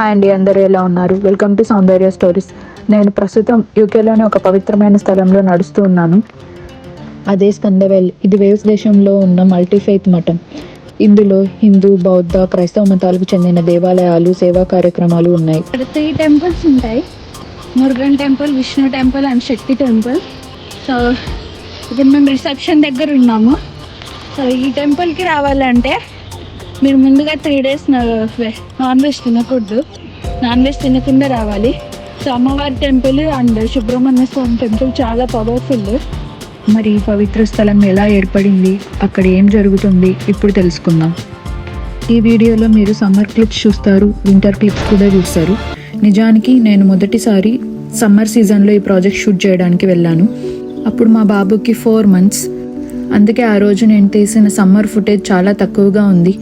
Hi అండి, అందరూ ఎలా ఉన్నారు? Welcome to Soundarya stories. నేను ప్రస్తుతం యూకేలోని ఒక పవిత్రమైన స్థలంలో నడుస్తూ ఉన్నాను. అదే స్కందవెల్. ఇది వేవ్స్ దేశంలో ఉన్న మల్టీఫెయిత్ మఠం. ఇందులో హిందూ, బౌద్ధ, క్రైస్తవ మతాలకు చెందిన దేవాలయాలు, సేవా కార్యక్రమాలు ఉన్నాయి. ఇక్కడ 3 టెంపుల్స్ ఉంటాయి. Murugan temple, Vishnu temple and Shakti temple. So ఇప్పుడు మేము రిసెప్షన్ దగ్గర ఉన్నాము. సో ఈ టెంపుల్కి రావాలంటే మీరు ముందుగా 3 days నాన్ వెజ్ తినకూడదు. నాన్ వెజ్ తినకుండా రావాలి. సో అమ్మవారి temple and Subrahmanya Swami temple చాలా పవర్ఫుల్. మరి ఈ పవిత్ర స్థలం ఎలా ఏర్పడింది, అక్కడ ఏం జరుగుతుంది, ఇప్పుడు తెలుసుకుందాం. ఈ వీడియోలో మీరు సమ్మర్ క్లిప్స్ చూస్తారు, వింటర్ క్లిప్స్ కూడా చూస్తారు. నిజానికి నేను మొదటిసారి సమ్మర్ సీజన్లో ఈ ప్రాజెక్ట్ షూట్ చేయడానికి వెళ్ళాను. అప్పుడు మా బాబుకి 4 months. అందుకే ఆ రోజు నేను తీసిన సమ్మర్ ఫుటేజ్ చాలా తక్కువగా ఉంది.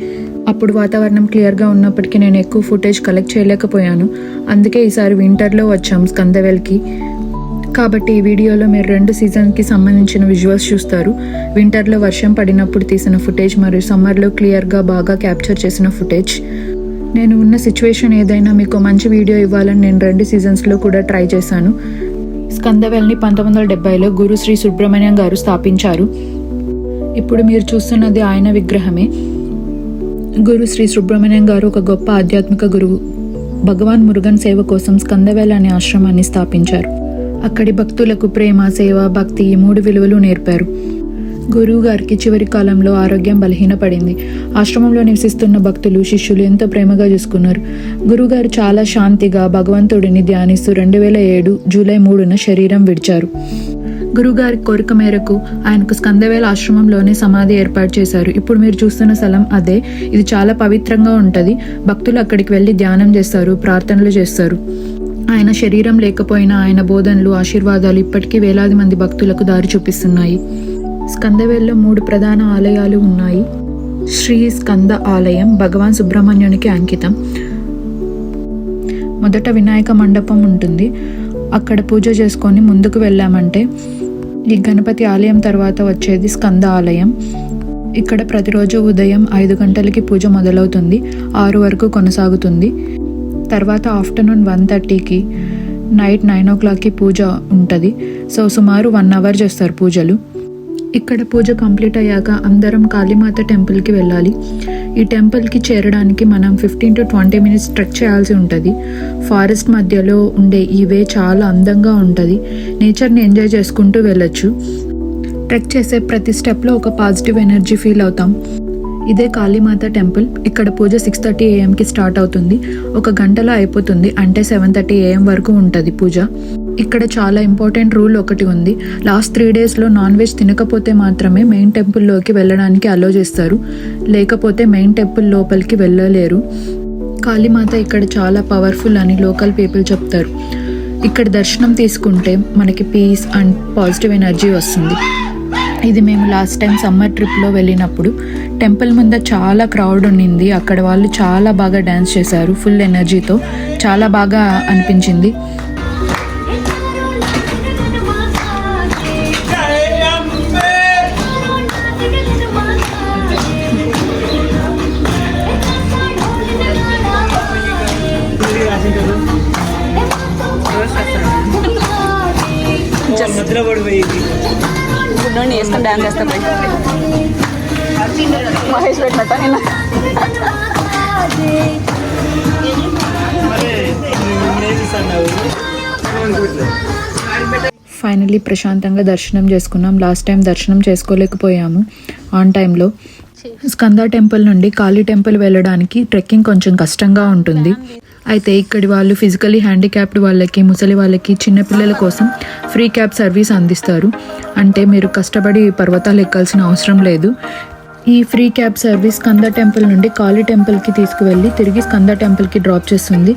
అప్పుడు వాతావరణం క్లియర్గా ఉన్నప్పటికీ నేను ఎక్కువ ఫుటేజ్ కలెక్ట్ చేయలేకపోయాను. అందుకే ఈసారి వింటర్లో వచ్చాం స్కందవెల్కి. కాబట్టి ఈ వీడియోలో మీరు 2 సీజన్కి సంబంధించిన విజువల్స్ చూస్తారు. వింటర్లో వర్షం పడినప్పుడు తీసిన ఫుటేజ్ మరియు సమ్మర్లో క్లియర్గా బాగా క్యాప్చర్ చేసిన ఫుటేజ్. నేను ఉన్న సిచ్యువేషన్ ఏదైనా మీకు మంచి వీడియో ఇవ్వాలని నేను 2 సీజన్స్లో కూడా ట్రై చేశాను. స్కందవెల్ని 1970లో గురు శ్రీ సుబ్రహ్మణ్యం గారు స్థాపించారు. ఇప్పుడు మీరు చూస్తున్నది ఆయన విగ్రహమే. గురు శ్రీ సుబ్రహ్మణ్యం గారు ఒక గొప్ప ఆధ్యాత్మిక గురువు. భగవాన్ మురుగన్ సేవ కోసం స్కందవెల్ అనే ఆశ్రమాన్ని స్థాపించారు. అక్కడి భక్తులకు ప్రేమ, సేవ, భక్తి ఈ 3 విలువలు నేర్పారు. గురువు గారికి చివరి కాలంలో ఆరోగ్యం బలహీనపడింది. ఆశ్రమంలో నివసిస్తున్న భక్తులు, శిష్యులు ఎంతో ప్రేమగా చూసుకున్నారు. గురువుగారు చాలా శాంతిగా భగవంతుడిని ధ్యానిస్తూ 2007 జూలై 3న శరీరం విడిచారు. గురువుగారి కోరిక మేరకు ఆయనకు స్కందవెల్ ఆశ్రమంలోనే సమాధి ఏర్పాటు చేశారు. ఇప్పుడు మీరు చూస్తున్న స్థలం అదే. ఇది చాలా పవిత్రంగా ఉంటుంది. భక్తులు అక్కడికి వెళ్ళి ధ్యానం చేస్తారు, ప్రార్థనలు చేస్తారు. ఆయన శరీరం లేకపోయినా ఆయన బోధనలు, ఆశీర్వాదాలు ఇప్పటికీ వేలాది మంది భక్తులకు దారి చూపిస్తున్నాయి. స్కందవెల్లో 3 ప్రధాన ఆలయాలు ఉన్నాయి. శ్రీ స్కంద ఆలయం భగవాన్ సుబ్రహ్మణ్యునికి అంకితం. మొదట వినాయక మండపం ఉంటుంది. అక్కడ పూజ చేసుకొని ముందుకు వెళ్ళామంటే ఈ గణపతి ఆలయం తర్వాత వచ్చేది స్కంద ఆలయం. ఇక్కడ ప్రతిరోజు ఉదయం 5 గంటలకి పూజ మొదలవుతుంది, 6 వరకు కొనసాగుతుంది. తర్వాత ఆఫ్టర్నూన్ 1:30కి, నైట్ 9 o'clockకి పూజ ఉంటుంది. సో సుమారు 1 hour చేస్తారు పూజలు. ఇక్కడ పూజ కంప్లీట్ అయ్యాక అందరం కాళీమాత టెంపుల్కి వెళ్ళాలి. ఈ టెంపుల్కి చేరడానికి మనం 15 to 20 minutes ట్రెక్ చేయాల్సి ఉంటుంది. ఫారెస్ట్ మధ్యలో ఉండే ఈ వే చాలా అందంగా ఉంటుంది. నేచర్ని ఎంజాయ్ చేసుకుంటూ వెళ్ళొచ్చు. ట్రెక్ చేసే ప్రతి స్టెప్లో ఒక పాజిటివ్ ఎనర్జీ ఫీల్ అవుతాం. ఇదే కాళీమాత టెంపుల్. ఇక్కడ పూజ 6:30 AM స్టార్ట్ అవుతుంది. 1 గంటలో అయిపోతుంది. అంటే 7:30 AM వరకు ఉంటుంది పూజ. ఇక్కడ చాలా ఇంపార్టెంట్ రూల్ ఒకటి ఉంది. లాస్ట్ 3 daysలో నాన్ వెజ్ తినకపోతే మాత్రమే మెయిన్ టెంపుల్లోకి వెళ్ళడానికి అలో చేస్తారు, లేకపోతే మెయిన్ టెంపుల్ లోపలికి వెళ్ళలేరు. కాళీమాత ఇక్కడ చాలా పవర్ఫుల్ అని లోకల్ పీపుల్ చెప్తారు. ఇక్కడ దర్శనం తీసుకుంటే మనకి పీస్ అండ్ పాజిటివ్ ఎనర్జీ వస్తుంది. ఇది మేము లాస్ట్ టైం సమ్మర్ ట్రిప్లో వెళ్ళినప్పుడు టెంపుల్ ముందు చాలా క్రౌడ్ ఉండింది. అక్కడ వాళ్ళు చాలా బాగా డ్యాన్స్ చేశారు ఫుల్ ఎనర్జీతో. చాలా బాగా అనిపించింది. వేసుకొని డ్యాన్స్ చేస్తా మహేష్ పెట్టినట్ట నిన్న. ఫైనలీ ప్రశాంతంగా దర్శనం చేసుకున్నాం. లాస్ట్ టైం దర్శనం చేసుకోలేకపోయాము ఆన్ టైంలో. స్కంద టెంపుల్ నుండి కాళీ టెంపుల్ వెళ్ళడానికి ట్రెక్కింగ్ కొంచెం కష్టంగా ఉంటుంది. అయితే ఇక్కడి వాళ్ళు ఫిజికలీ హ్యాండిక్యాప్డ్ వాళ్ళకి, ముసలి వాళ్ళకి, చిన్నపిల్లల కోసం ఫ్రీ క్యాబ్ సర్వీస్ అందిస్తారు. అంటే మీరు కష్టపడి పర్వతాలు ఎక్కాల్సిన అవసరం లేదు. ఈ free cab service Skanda temple నుండి కాళీ టెంపుల్కి తీసుకువెళ్ళి తిరిగి స్కంద టెంపుల్కి డ్రాప్ చేస్తుంది.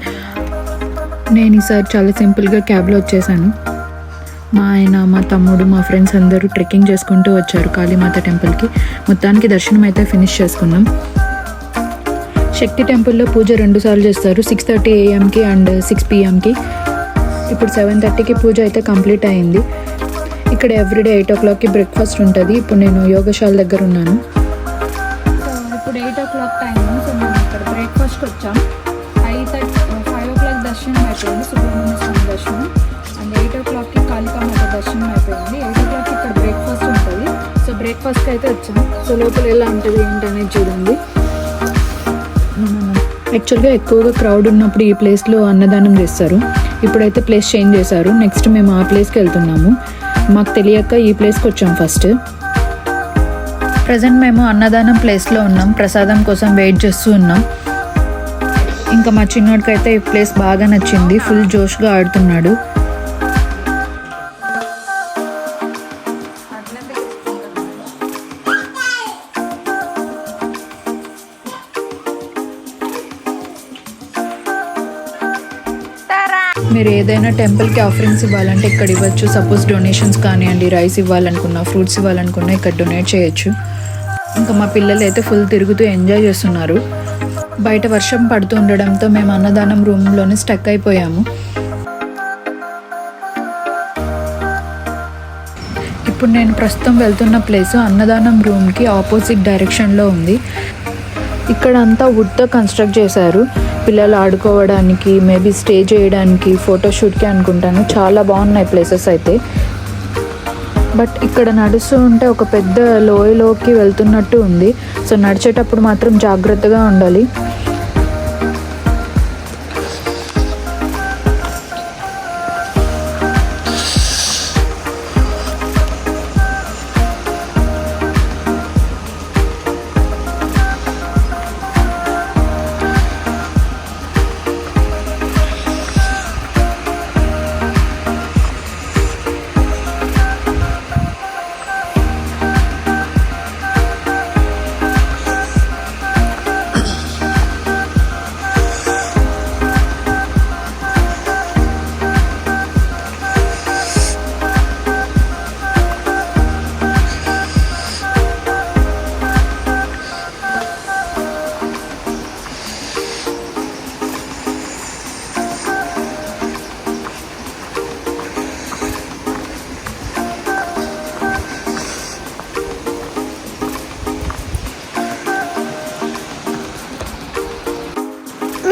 నేను ఈసారి చాలా సింపుల్గా క్యాబ్లో వచ్చేసాను. మా ఆయన, మా తమ్ముడు, మా ఫ్రెండ్స్ అందరూ ట్రెక్కింగ్ చేసుకుంటూ వచ్చారు కాళీమాత టెంపుల్కి. మొత్తానికి దర్శనం అయితే ఫినిష్ చేసుకున్నాం. శక్తి టెంపుల్లో పూజ 2 సార్లు చేస్తారు, 6:30 AM అండ్ 6 PM. ఇప్పుడు 7:30కి పూజ అయితే కంప్లీట్ అయింది. ఇక్కడ ఎవ్రీడే 8 o'clockకి బ్రేక్ఫాస్ట్ ఉంటుంది. ఇప్పుడు నేను యోగశాల దగ్గర ఉన్నాను. ఇప్పుడు 8 o'clock టైం. సో మేము ఇక్కడ బ్రేక్ఫాస్ట్కి వచ్చాం. 5:30 అయిపోయింది సుబ్రహ్మణ్య స్వామి దర్శనం. అండ్ 8 o'clockకి కాళికామాత దర్శనం అయిపోయింది. 8 o'clockకి ఇక్కడ బ్రేక్ఫాస్ట్ ఉంటుంది. సో బ్రేక్ఫాస్ట్కి అయితే వచ్చాం. సో లోపల ఎలా ఉంటుంది ఏంటనేది చూడండి. యాక్చువల్గా ఎక్కువగా క్రౌడ్ ఉన్నప్పుడు ఈ ప్లేస్లో అన్నదానం చేస్తారు. ఇప్పుడైతే ప్లేస్ చేంజ్ చేశారు. నెక్స్ట్ మేము ఆ ప్లేస్కి వెళ్తున్నాము. మాకు తెలియక ఈ ప్లేస్కి వచ్చాం ఫస్ట్. ప్రజెంట్ మేము అన్నదానం ప్లేస్లో ఉన్నాం. ప్రసాదం కోసం వెయిట్ చేస్తూ ఉన్నాం. ఇంకా మా చిన్నోడికి అయితే ఈ ప్లేస్ బాగా నచ్చింది. ఫుల్ జోష్గా ఆడుతున్నాడు. మీరు ఏదైనా టెంపుల్కి ఆఫరింగ్స్ ఇవ్వాలంటే ఇక్కడ ఇవ్వచ్చు. సపోజ్ డొనేషన్స్ కానివ్వండి, రైస్ ఇవ్వాలనుకున్నా, ఫ్రూట్స్ ఇవ్వాలనుకున్నా ఇక్కడ డొనేట్ చేయొచ్చు. ఇంకా మా పిల్లలు అయితే ఫుల్ తిరుగుతూ ఎంజాయ్ చేస్తున్నారు. బయట వర్షం పడుతూ ఉండడంతో మేము అన్నదానం రూమ్లోనే స్టక్ అయిపోయాము. ఇప్పుడు నేను ప్రస్తుతం వెళ్తున్న ప్లేస్ అన్నదానం రూమ్కి ఆపోజిట్ డైరెక్షన్లో ఉంది. ఇక్కడ అంతా వుడ్తో కన్స్ట్రక్ట్ చేశారు. పిల్లలు ఆడుకోవడానికి, మేబీ స్టే చేయడానికి, ఫోటోషూట్కి అనుకుంటాను. చాలా బాగున్నాయి ప్లేసెస్ అయితే. బట్ ఇక్కడ నడుస్తూ ఉంటే ఒక పెద్ద లోయలోకి వెళ్తున్నట్టు ఉంది. సో నడిచేటప్పుడు మాత్రం జాగ్రత్తగా ఉండాలి.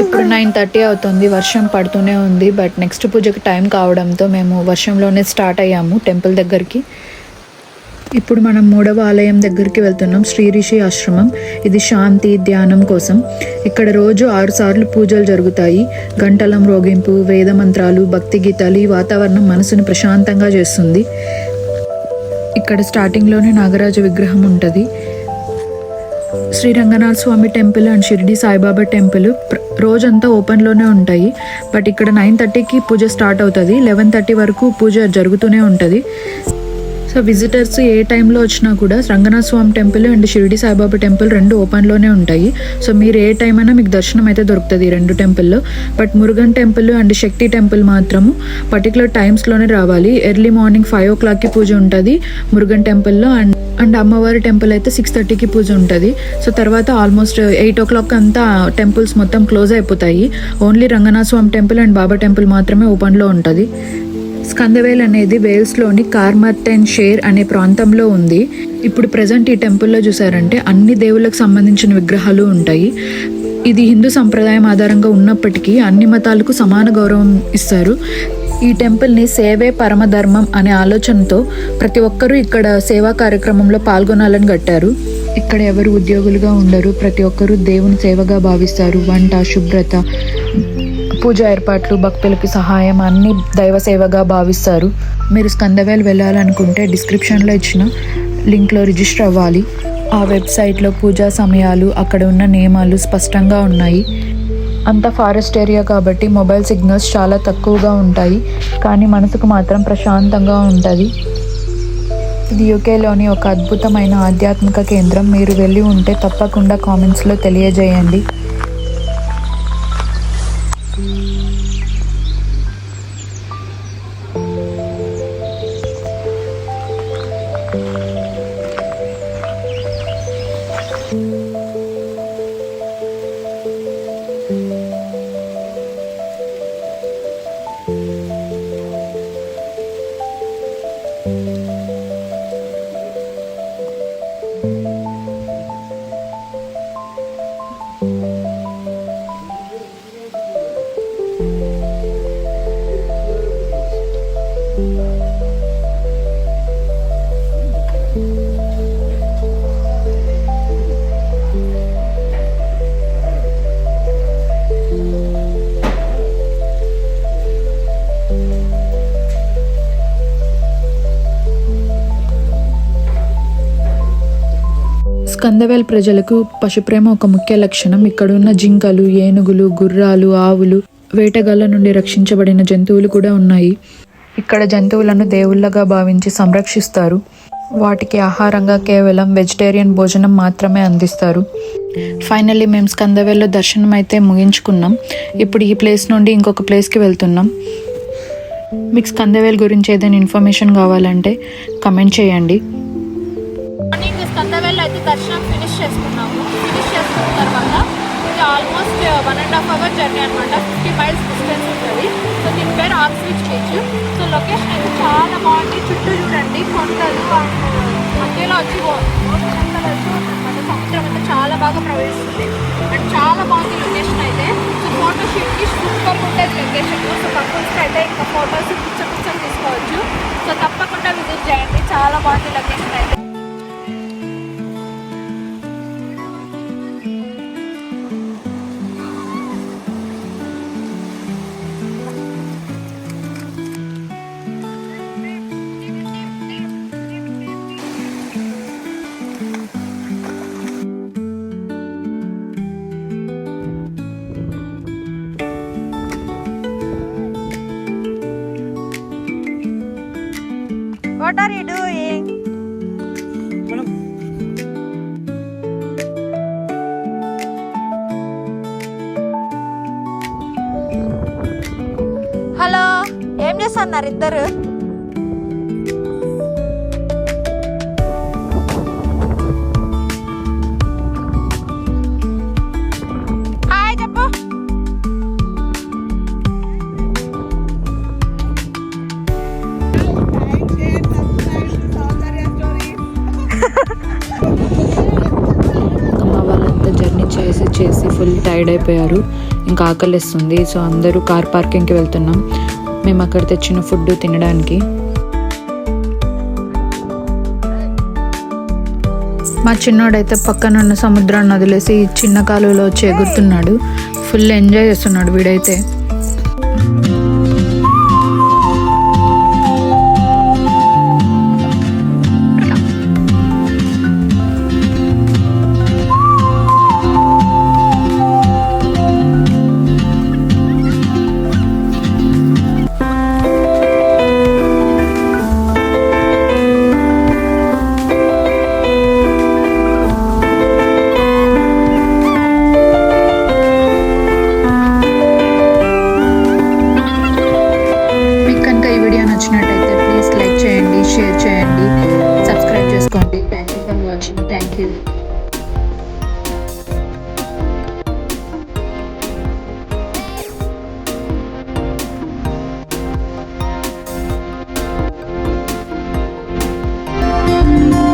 ఇప్పుడు 9:30 అవుతుంది. వర్షం పడుతూనే ఉంది. బట్ నెక్స్ట్ పూజకి టైం కావడంతో మేము వర్షంలోనే స్టార్ట్ అయ్యాము టెంపుల్ దగ్గరికి. ఇప్పుడు మనం 3వ ఆలయం దగ్గరికి వెళ్తున్నాం, శ్రీ రిషి ఆశ్రమం. ఇది శాంతి ధ్యానం కోసం. ఇక్కడ రోజు 6 సార్లు పూజలు జరుగుతాయి. గంటలం రోగింపు, వేద మంత్రాలు, భక్తి గీతాలు. ఈ వాతావరణం మనసుని ప్రశాంతంగా చేస్తుంది. ఇక్కడ స్టార్టింగ్లోనే నాగరాజ విగ్రహం ఉంటుంది. శ్రీ రంగనాథ స్వామి temple and Shirdi Saibaba temple రోజంతా ఓపెన్లోనే ఉంటాయి. బట్ ఇక్కడ 9:30కి పూజ స్టార్ట్ అవుతుంది. 11:30 వరకు పూజ జరుగుతూనే ఉంటుంది. సో విజిటర్స్ ఏ టైంలో వచ్చినా కూడా రంగనాథ స్వామి temple and Shirdi Saibaba temple రెండు ఓపెన్లోనే ఉంటాయి. సో మీరు ఏ టైం అయినా మీకు దర్శనం అయితే దొరుకుతుంది ఈ 2 టెంపుల్లో. But Murugan temple and Shakti temple మాత్రము పర్టికులర్ టైమ్స్లోనే రావాలి. ఎర్లీ మార్నింగ్ 5 o'clockకి పూజ ఉంటుంది మురుగన్ టెంపుల్లో. అండ్ అమ్మవారి టెంపుల్ అయితే 6:30కి పూజ ఉంటుంది. సో తర్వాత ఆల్మోస్ట్ 8 o'clock అంతా టెంపుల్స్ మొత్తం క్లోజ్ అయిపోతాయి. Only Ranganatha Swamy temple and Baba temple మాత్రమే ఓపెన్లో ఉంటుంది. స్కందవేల్ అనేది వేల్స్లోని కార్మర్టెన్ షేర్ అనే ప్రాంతంలో ఉంది. ఇప్పుడు ప్రజెంట్ ఈ టెంపుల్లో చూసారంటే అన్ని దేవుళ్ళకు సంబంధించిన విగ్రహాలు ఉంటాయి. ఇది హిందూ సంప్రదాయం ఆధారంగా ఉన్నప్పటికీ అన్ని మతాలకు సమాన గౌరవం ఇస్తారు. ఈ టెంపుల్ని సేవే పరమధర్మం అనే ఆలోచనతో ప్రతి ఒక్కరూ ఇక్కడ సేవా కార్యక్రమంలో పాల్గొనాలని కట్టారు. ఇక్కడ ఎవరు ఉద్యోగులుగా ఉండరు. ప్రతి ఒక్కరూ దేవుని సేవగా భావిస్తారు. వంట, శుభ్రత, పూజా ఏర్పాట్లు, భక్తులకి సహాయం అన్ని దైవ సేవగా భావిస్తారు. మీరు స్కందవేల్ వెళ్ళాలనుకుంటే డిస్క్రిప్షన్లో ఇచ్చిన లింక్లో రిజిస్టర్ అవ్వాలి. ఆ వెబ్సైట్లో పూజా సమయాలు, అక్కడ ఉన్న నియమాలు స్పష్టంగా ఉన్నాయి. అంత ఫారెస్ట్ ఏరియా కాబట్టి మొబైల్ సిగ్నల్స్ చాలా తక్కువగా ఉంటాయి. కానీ మనసుకు మాత్రం ప్రశాంతంగా ఉంటుంది. ఇది యూకేలోని ఒక అద్భుతమైన ఆధ్యాత్మిక కేంద్రం. మీరు వెళ్ళి ఉంటే తప్పకుండా కామెంట్స్లో తెలియజేయండి. స్కందవేల్ ప్రజలకు పశుప్రేమ ఒక ముఖ్య లక్షణం. ఇక్కడ ఉన్న జింకలు, ఏనుగులు, గుర్రాలు, ఆవులు, వేటగాళ్ళ నుండి రక్షించబడిన జంతువులు కూడా ఉన్నాయి. ఇక్కడ జంతువులను దేవుళ్ళగా భావించి సంరక్షిస్తారు. వాటికి ఆహారంగా కేవలం వెజిటేరియన్ భోజనం మాత్రమే అందిస్తారు. ఫైనల్లీ మేము స్కందవేల్లో దర్శనం అయితే ముగించుకున్నాం. ఇప్పుడు ఈ ప్లేస్ నుండి ఇంకొక ప్లేస్కి వెళ్తున్నాం. మీకు స్కందవేల్ గురించి ఏదైనా ఇన్ఫర్మేషన్ కావాలంటే కమెంట్ చేయండి. స్కందవేల్ అయితే దర్శనం ఫినిష్ చేసుకున్నాము. ఫినిష్ చేసుకున్న తర్వాత ఇది ఆల్మోస్ట్ 1.5 hour జర్నీ అనమాట. 50 miles డిస్టెన్స్ ఉంటుంది. సో దీని పేరు ఆక్స్విచ్ బీచ్. సో లొకేషన్ అయితే చాలా బాగుంది. చుట్టూ చూడండి కొండలు, మధ్యలో వచ్చి అనమాట సముద్రం అయితే చాలా బాగా ప్రవేశిస్తుంది అండ్ చాలా బాగుంది లొకేషన్ అయితే. సో ఫోటో షూట్కి సూపర్గా ఉంటుంది లొకేషన్. సో కపుల్స్కి అయితే ఇంకా ఫొటోస్ పిక్చర్ తీసుకోవచ్చు. సో తప్పకుండా విజిట్ చేయండి, చాలా బాగుంది లొకేషన్ అయితే. What are you doing? Hello, ఏం చేస్తున్నారు ఇద్దరు? హాయ్ చెప్పు. మా వాళ్ళంతా జర్నీ చేసి ఫుల్ టైర్డ్ అయిపోయారు. ఇంకా ఆకలిస్తుంది. సో అందరూ కార్ పార్కింగ్కి వెళ్తున్నాం. మేము అక్కడ తెచ్చిన ఫుడ్ తినడానికి. మా చిన్నోడైతే పక్కన ఉన్న సముద్రాన్ని వదిలేసి చిన్న కాలువలో వచ్చి ఎగురుతున్నాడు. ఫుల్ ఎంజాయ్ చేస్తున్నాడు వీడైతే.